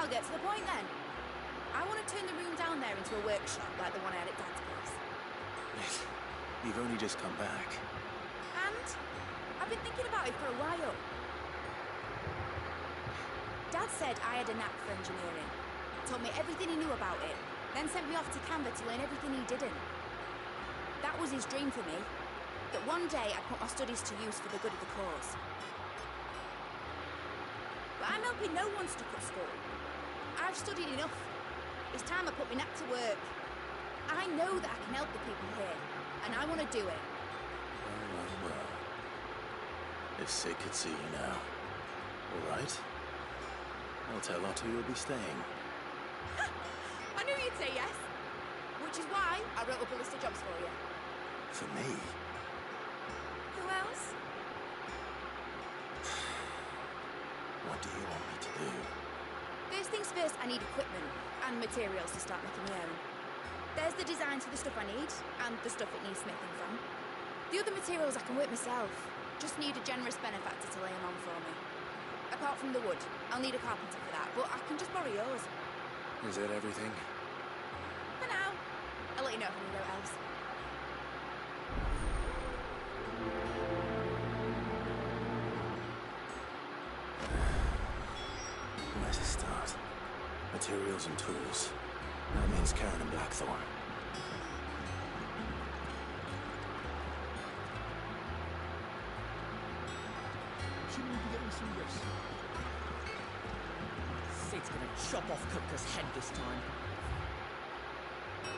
I'll get to the point then. I want to turn the room down there into a workshop like the one I had at Dad's place. Yes, you've only just come back. And I've been thinking about it for a while. Dad said I had a knack for engineering. Told me everything he knew about it, then sent me off to Canva to learn everything he didn't. That was his dream for me. That one day I'd put my studies to use for the good of the cause. But I'm helping no one stuck at school. I've studied enough. It's time I put my knack to work. I know that I can help the people here, and I want to do it. Well. If Sid could see you now. All right. I'll tell Otto you'll be staying. I knew you'd say yes. Which is why I wrote up a list of jobs for you. For me? Who else? What do you want me to do? First things first, I need equipment and materials to start making my own. There's the designs for the stuff I need, and the stuff it needs smithing from. The other materials I can work myself. Just need a generous benefactor to lay them on for me. Apart from the wood, I'll need a carpenter for that, but I can just borrow yours. Is that everything? For now. I'll let you know if I need out else. Where to start? Materials and tools. That means Karen and Blackthorn. Shouldn't we be getting some rest? Sid's gonna chop off Kupka's head this time. Yeah,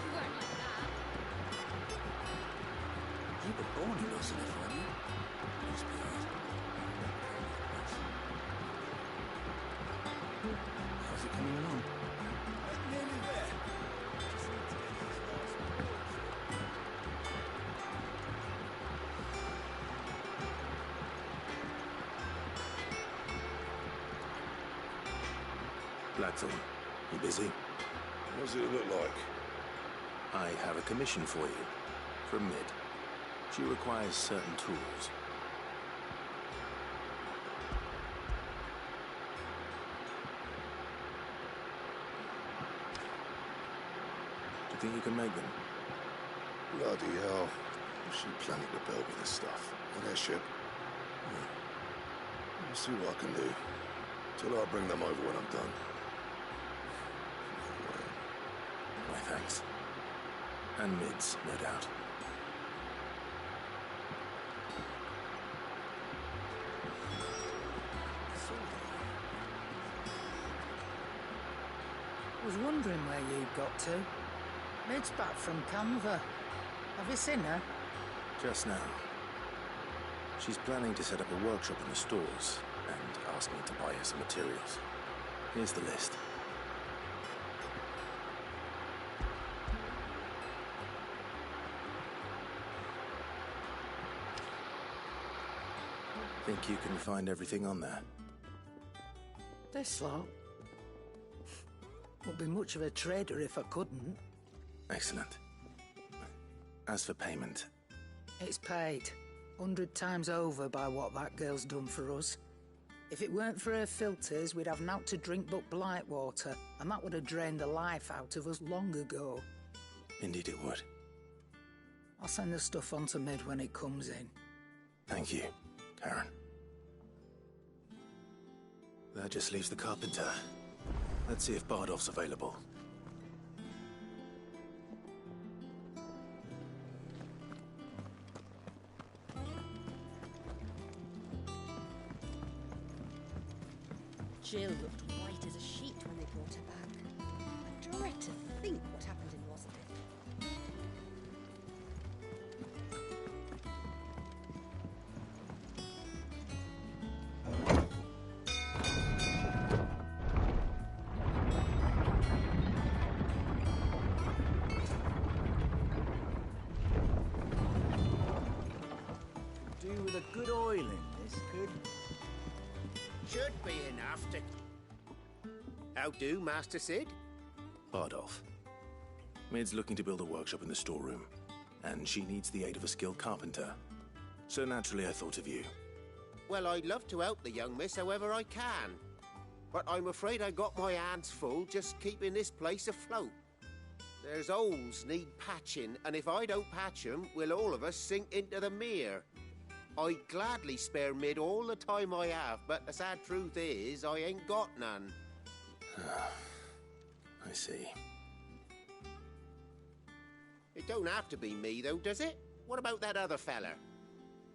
you weren't like that. You were born in Wilson, weren't you? Must be hard. How's it coming along? Nearly there. Just need to get these last Blackthorn, you busy? What does it look like? I have a commission for you. From Mid. She requires certain tools. Do you think you can make them? Bloody hell. What's she planning to build with this stuff? An airship? I'll see what I can do. Till I bring them over when I'm done. My thanks. And Mid's, no doubt. I was wondering where you got to. Mid's back from Canva. Have you seen her? Just now. She's planning to set up a workshop in the stores and asked me to buy her some materials. Here's the list. Think you can find everything on there? This lot. Wouldn't be much of a trader if I couldn't. Excellent. As for payment... It's paid. 100 times over by what that girl's done for us. If it weren't for her filters, we'd have naught to drink but blight water, and that would have drained the life out of us long ago. Indeed it would. I'll send the stuff on to Mid when it comes in. Thank you, Karen. That just leaves the carpenter. Let's see if Bardolph's available. Jill looked white as a sheet when they brought her back. I dread to think what happened in Rosendith. Do with a good oil in this, could... Should be enough to... How do, Master Sid? Bardolph. Mid's looking to build a workshop in the storeroom, and she needs the aid of a skilled carpenter. So naturally I thought of you. Well, I'd love to help the young miss however I can. but I'm afraid I got my hands full just keeping this place afloat. There's holes need patching, and if I don't patch 'em, we'll all of us sink into the mere. I'd gladly spare Mid all the time I have, but the sad truth is, I ain't got none. I see. It don't have to be me, though, does it? What about that other fella?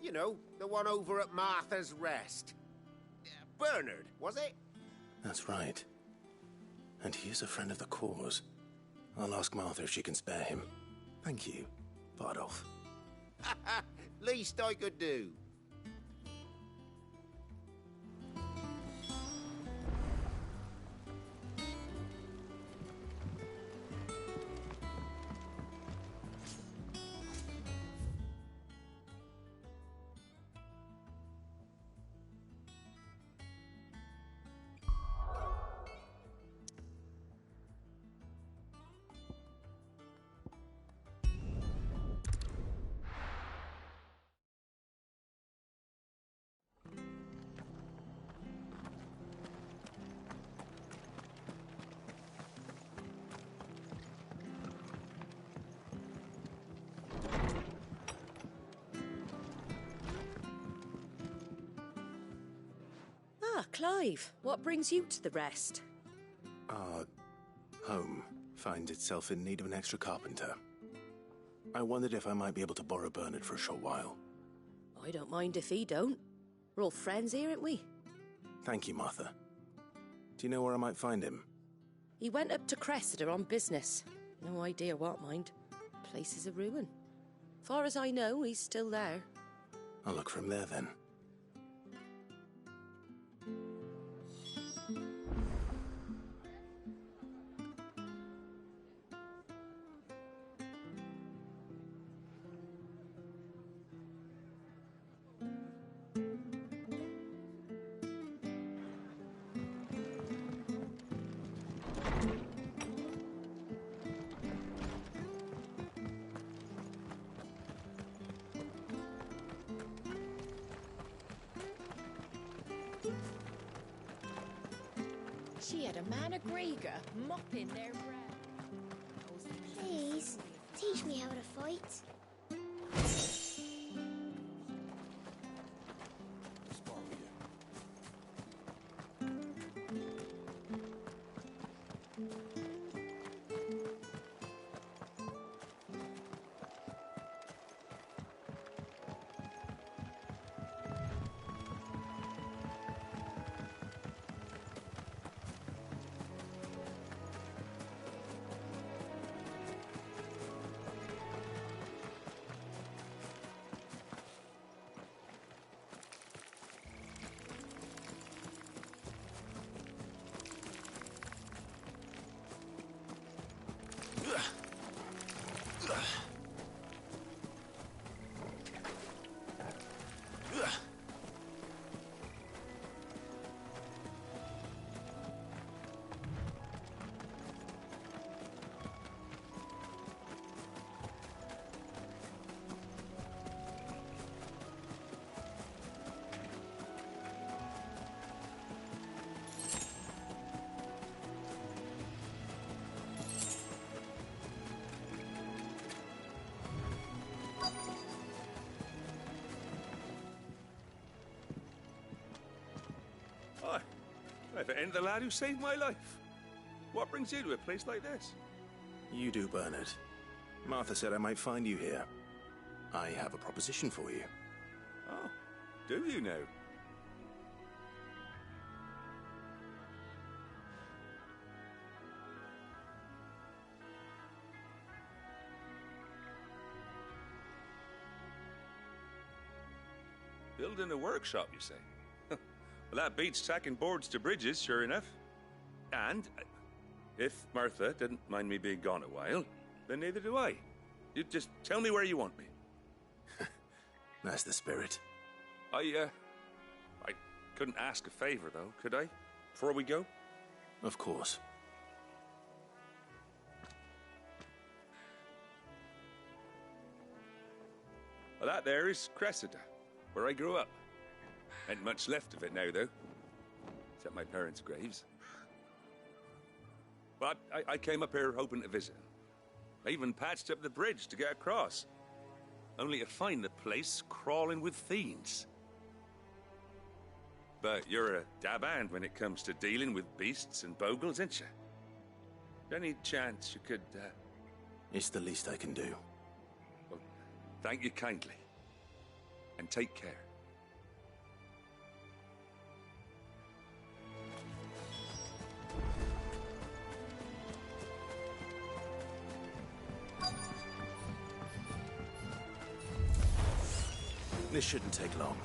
You know, the one over at Martha's Rest. Bernard, was it? That's right. And he is a friend of the cause. I'll ask Martha if she can spare him. Thank you, Bardolph. Least I could do. Ah, Clive, what brings you to the Rest? Our home finds itself in need of an extra carpenter. I wondered if I might be able to borrow Bernard for a short while. I don't mind if he don't. We're all friends here, aren't we? Thank you, Martha. Do you know where I might find him? He went up to Cressida on business. No idea what, mind. Place is a ruin. Far as I know, he's still there. I'll look for him there, then. She had a man of Grieger mopping their bread. Please, teach me how to fight. Spar with you. Hi. I've ended the lad who saved my life. What brings you to a place like this? You do, Bernard. Martha said I might find you here. I have a proposition for you. Oh, do you now? Building a workshop, you say? Well, that beats tacking boards to bridges, sure enough. And if Martha didn't mind me being gone a while, then neither do I. You just tell me where you want me. That's the spirit. I couldn't ask a favor, though, could I? Before we go? Of course. Well, that there is Cressida, where I grew up. Ain't much left of it now, though. except my parents' graves. But I came up here hoping to visit. I even patched up the bridge to get across, only to find the place crawling with fiends. But you're a dab hand when it comes to dealing with beasts and bogles, ain't you? Any chance you could, It's the least I can do. Well, thank you kindly. And take care. This shouldn't take long.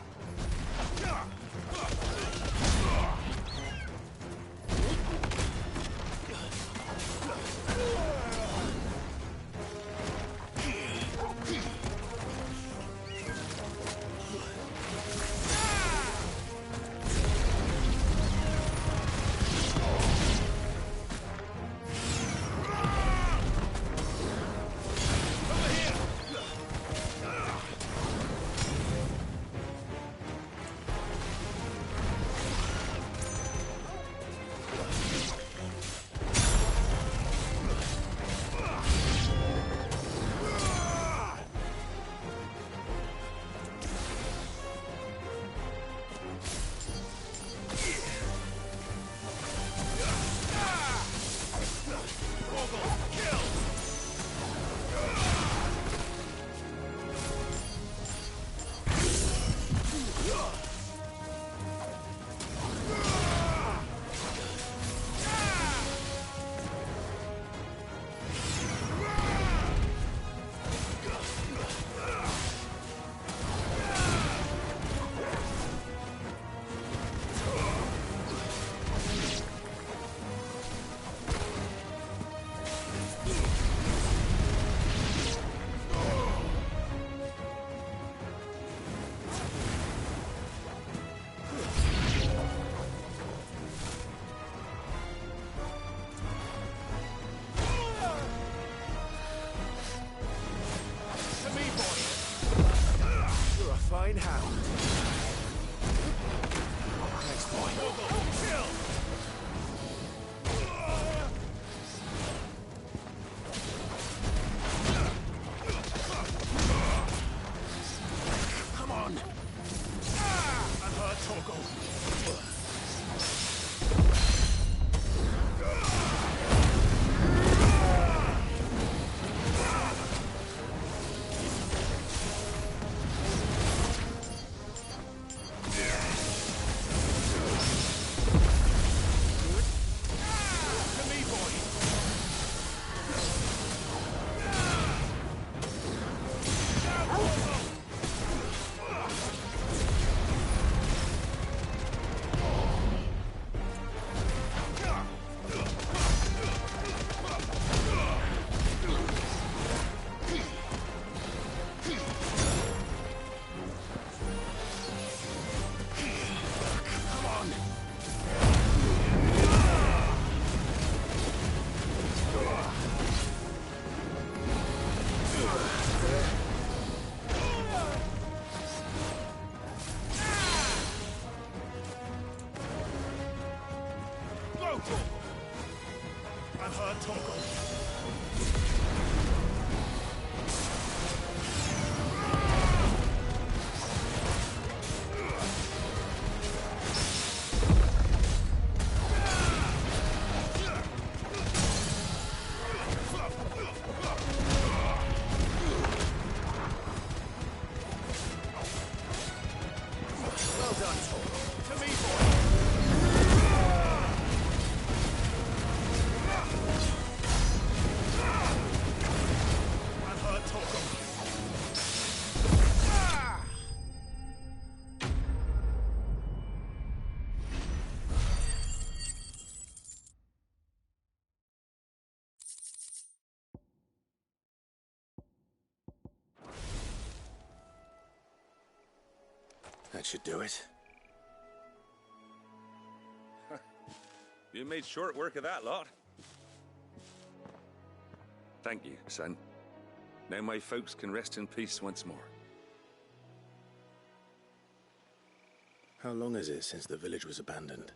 Fine hound. Thanks, boy. Kill! Come on! I'm hurt, Torgal. I've heard Torgal. Well done, Torgal. To me, boy. That should do it. You made short work of that lot. Thank you, son. Now my folks can rest in peace once more. How long is it since the village was abandoned?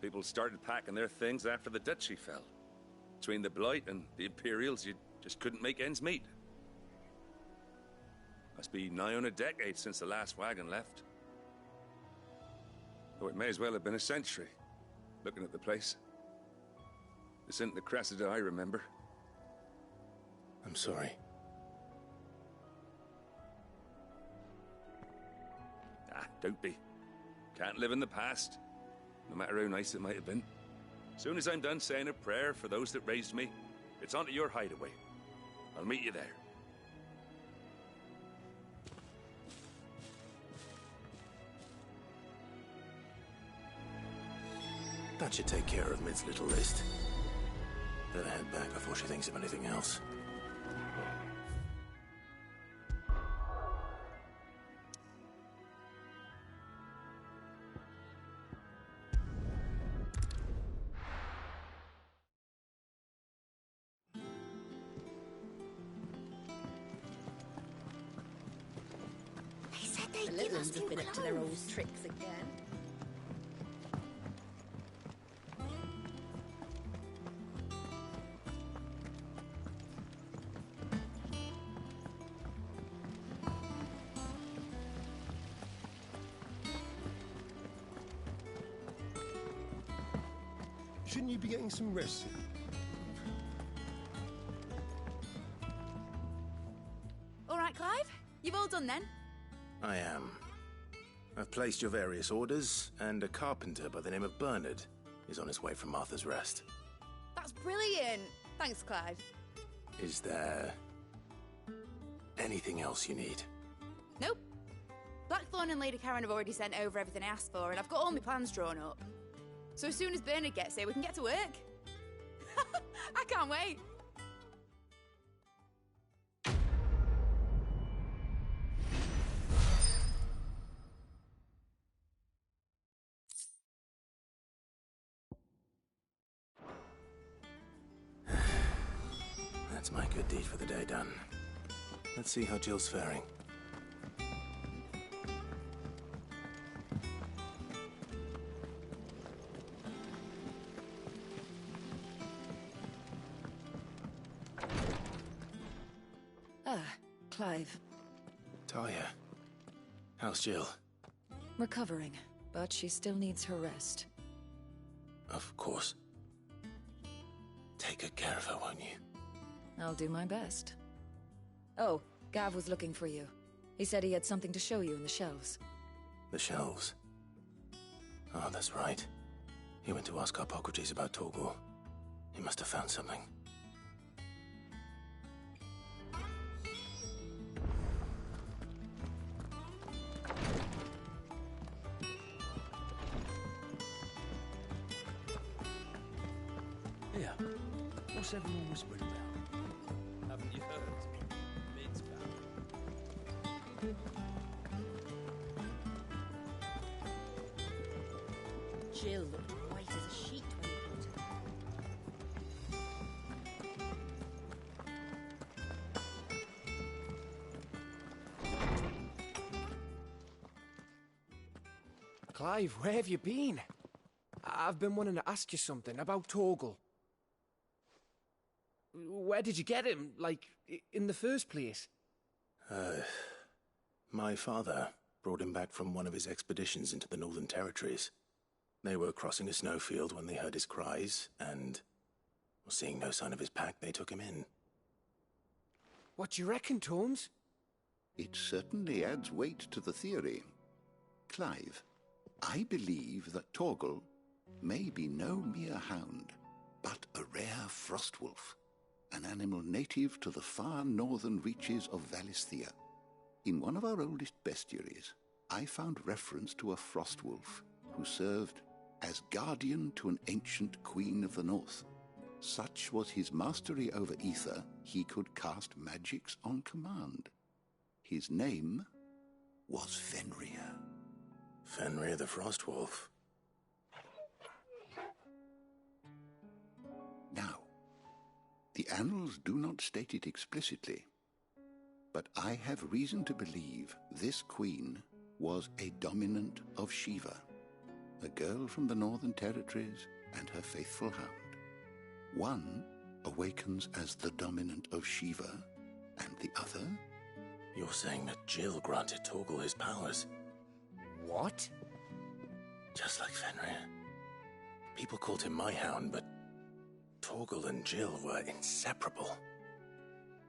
People started packing their things after the duchy fell. Between the Blight and the Imperials, you just couldn't make ends meet. Must be nigh on a decade since the last wagon left. Though it may as well have been a century, looking at the place. This isn't the Cressida I remember. I'm sorry. Ah, don't be. Can't live in the past, no matter how nice it might have been. Soon as I'm done saying a prayer for those that raised me, it's on to your hideaway. I'll meet you there. That should take care of Mid's little list. Better head back before she thinks of anything else. They said they'd The give little us ones new have been up to their old clothes. tricks again. Shouldn't you be getting some rest soon? All right, Clive? You've all done then? I am. I've placed your various orders, and a carpenter by the name of Bernard is on his way from Martha's Rest. That's brilliant. Thanks, Clive. Is there anything else you need? Nope. Blackthorn and Lady Karen have already sent over everything I asked for, and I've got all my plans drawn up. So as soon as Bernard gets here, we can get to work. I can't wait. That's my good deed for the day done. Let's see how Jill's faring. Clive. Talia, how's Jill? Recovering, but she still needs her rest. Of course. Take good care of her, won't you? I'll do my best. Oh, Gav was looking for you. He said he had something to show you in the shelves. The shelves? Oh, that's right. He went to ask Hippocrates about Torgor. He must have found something. Yeah. What's everyone whispering about? Haven't you heard? Mid's back. Jill looked white as a sheet when he brought her. Clive, where have you been? I've been wanting to ask you something about Torgal. Where did you get him, like, in the first place? My father brought him back from one of his expeditions into the Northern Territories. They were crossing a snowfield when they heard his cries, and, seeing no sign of his pack, they took him in. What do you reckon, Tomes? It certainly adds weight to the theory. Clive, I believe that Torgal may be no mere hound, but a rare frostwolf, an animal native to the far northern reaches of Valisthea. In one of our oldest bestiaries, I found reference to a frostwolf who served as guardian to an ancient queen of the north. Such was his mastery over ether, he could cast magics on command. His name was Fenrir. Fenrir the Frostwolf. Now, the annals do not state it explicitly, but I have reason to believe this queen was a dominant of Shiva, a girl from the Northern Territories and her faithful hound. One awakens as the dominant of Shiva, and the other? You're saying that Jill granted Torgal his powers? What? Just like Fenrir. People called him my hound, but Torgal and Jill were inseparable.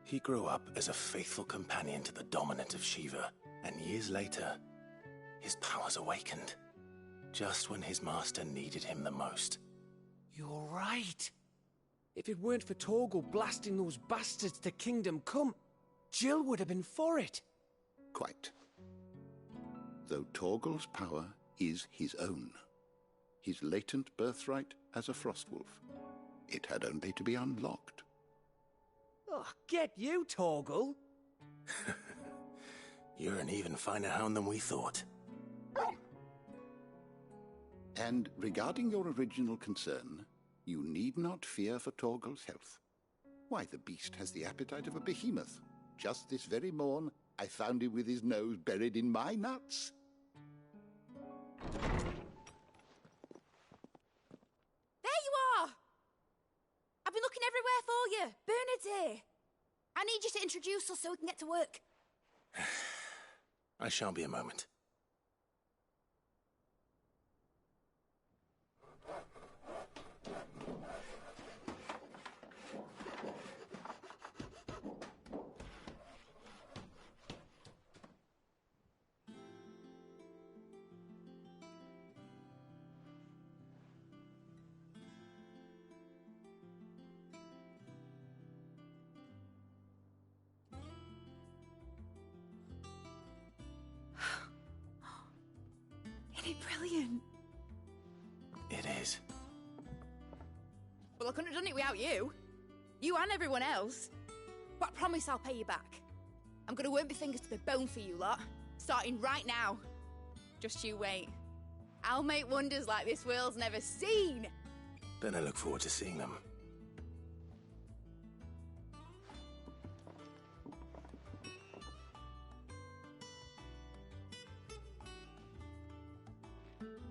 He grew up as a faithful companion to the dominant of Shiva, and years later, his powers awakened, just when his master needed him the most. You're right. If it weren't for Torgal blasting those bastards to Kingdom Come, Jill would have been for it. Quite. Though Torgal's power is his own, his latent birthright as a Frostwolf, it had only to be unlocked. Oh, get you, Torgal! You're an even finer hound than we thought. And regarding your original concern, you need not fear for Torgal's health. Why, the beast has the appetite of a behemoth. Just this very morn, I found him with his nose buried in my nuts. There you are! I've been looking everywhere for you. Bernard's here. I need you to introduce us so we can get to work. I shan't be a moment. Isn't it brilliant? It is. Well, I couldn't have done it without you. You and everyone else. But I promise I'll pay you back. I'm gonna work my fingers to the bone for you lot, starting right now. Just you wait. I'll make wonders like this world's never seen. Then I look forward to seeing them.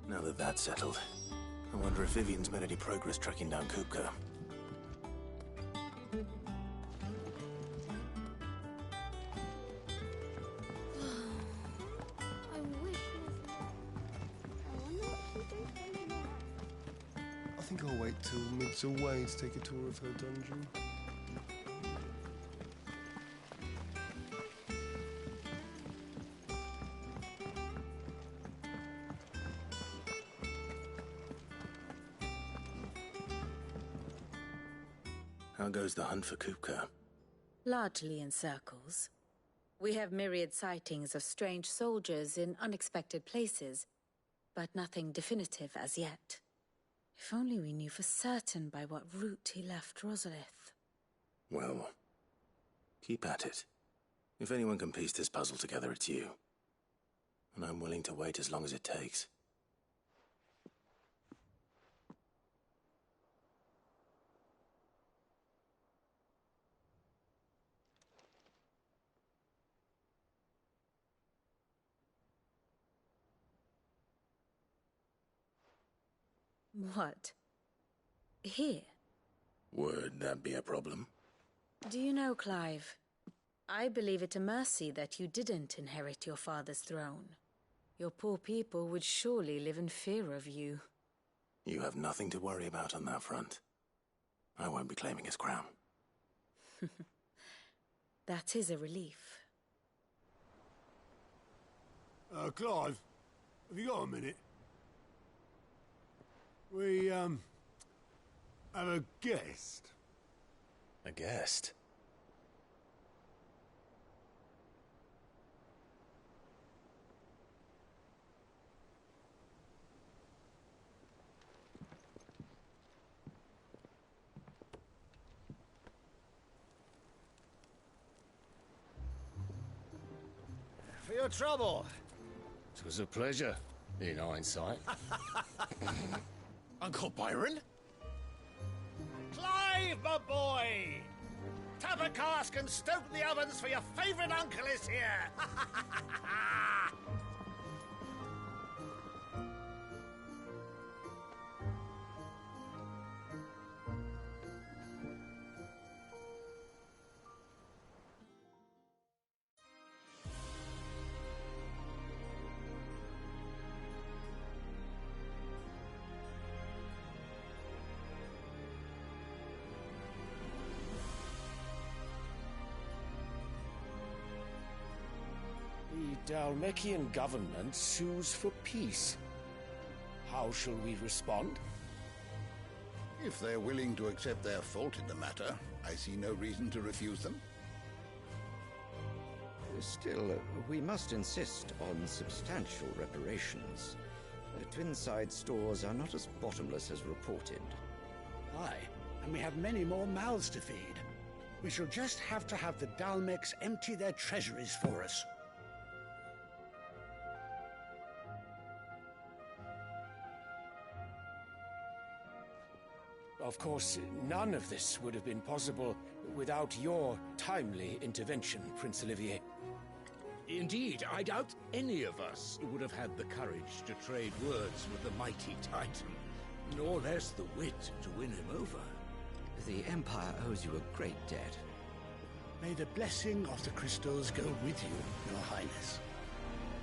Now that that's settled, I wonder if Vivian's made any progress tracking down Kupka. I think I'll wait till Mid's away to take a tour of her dungeon. How goes the hunt for Kupka? Largely in circles. We have myriad sightings of strange soldiers in unexpected places, but nothing definitive as yet. If only we knew for certain by what route he left Rosalith. Well, keep at it. If anyone can piece this puzzle together, it's you. And I'm willing to wait as long as it takes. What? Here? Would that be a problem? Do you know, Clive? I believe it a mercy that you didn't inherit your father's throne. Your poor people would surely live in fear of you. You have nothing to worry about on that front. I won't be claiming his crown. That is a relief. Clive, have you got a minute? We, have a guest. A guest? For your trouble. It was a pleasure, in hindsight. Uncle Byron? Clive, my boy! Tap a cask and stoke the ovens, for your favourite uncle is here! Dalmekian government sues for peace. How shall we respond? If they're willing to accept their fault in the matter, I see no reason to refuse them. Still, we must insist on substantial reparations. Twinside stores are not as bottomless as reported. Aye, and we have many more mouths to feed. We shall just have to have the Dalmecs empty their treasuries for us. Of course, none of this would have been possible without your timely intervention, Prince Olivier. Indeed, I doubt any of us would have had the courage to trade words with the mighty Titan, nor less the wit to win him over. The Empire owes you a great debt. May the blessing of the crystals go with you, Your Highness.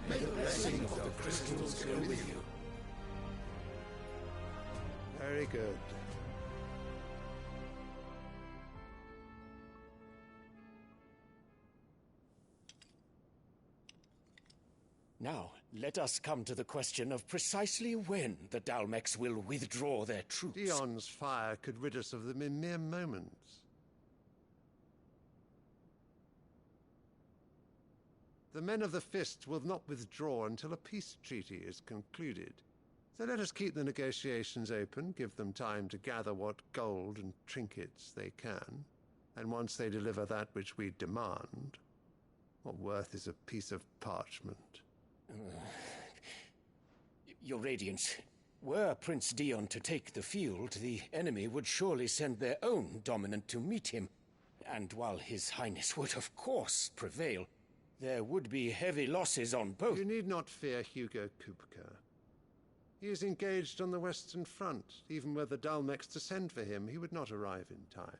May the blessing of the crystals go with you. Very good. Now, let us come to the question of precisely when the Dalmecs will withdraw their troops. Dion's fire could rid us of them in mere moments. The men of the Fist will not withdraw until a peace treaty is concluded. So let us keep the negotiations open, give them time to gather what gold and trinkets they can, and once they deliver that which we demand, what worth is a piece of parchment? Your Radiance, were Prince Dion to take the field, the enemy would surely send their own dominant to meet him. And while His Highness would of course prevail, there would be heavy losses on both. You need not fear Hugo Kupka. He is engaged on the Western Front. Even were the Dalmecs to send for him, he would not arrive in time.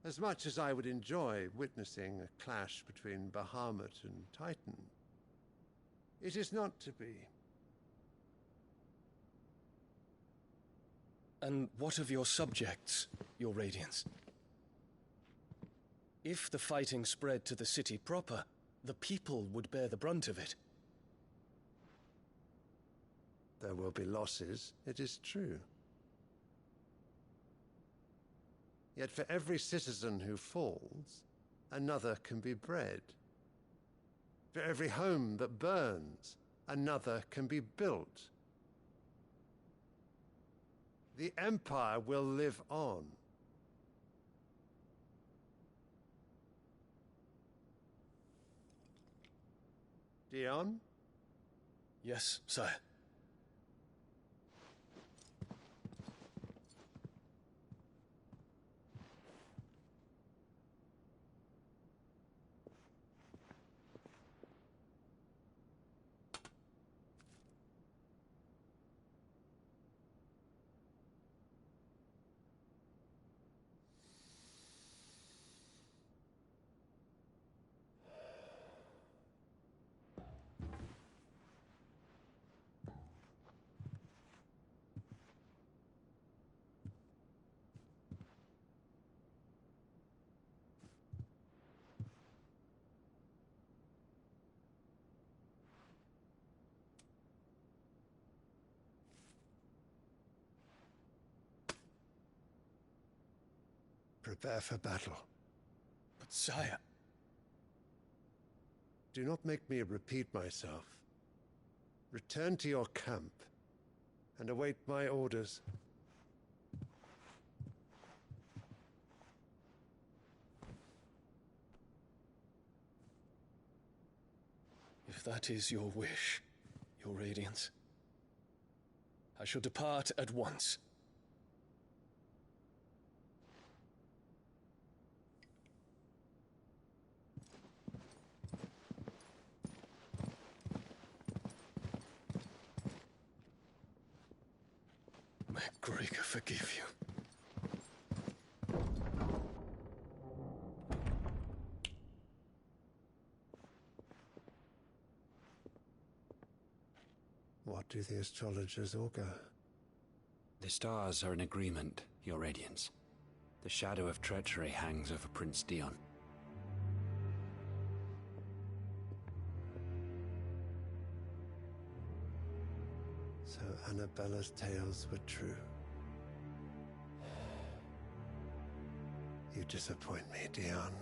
As much as I would enjoy witnessing a clash between Bahamut and Titan, it is not to be. And what of your subjects, Your Radiance? If the fighting spread to the city proper, the people would bear the brunt of it. There will be losses, it is true. Yet for every citizen who falls, another can be bred. For every home that burns, another can be built. The Empire will live on. Dion? Yes, sire. Prepare for battle. But sire... Do not make me repeat myself. Return to your camp and await my orders. If that is your wish, Your Radiance, I shall depart at once. May Gregor forgive you. What do the astrologers augur? The stars are in agreement, Your Radiance. The shadow of treachery hangs over Prince Dion. So Annabella's tales were true. You disappoint me, Dion.